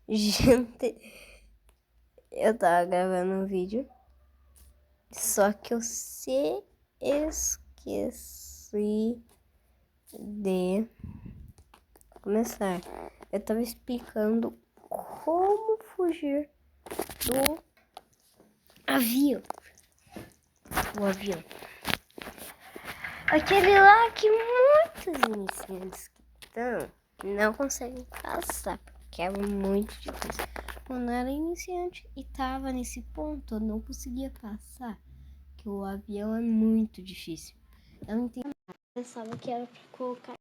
Gente, eu tava gravando um vídeo, só que eu se esqueci de começar. Eu tava explicando como fugir do avião. O avião. Aquele lá que muitos iniciantes que estão não conseguem passar, porque é muito difícil. Quando eu era iniciante e tava nesse ponto, eu não conseguia passar, que o avião é muito difícil. Eu não entendi. Eu pensava que era pra colocar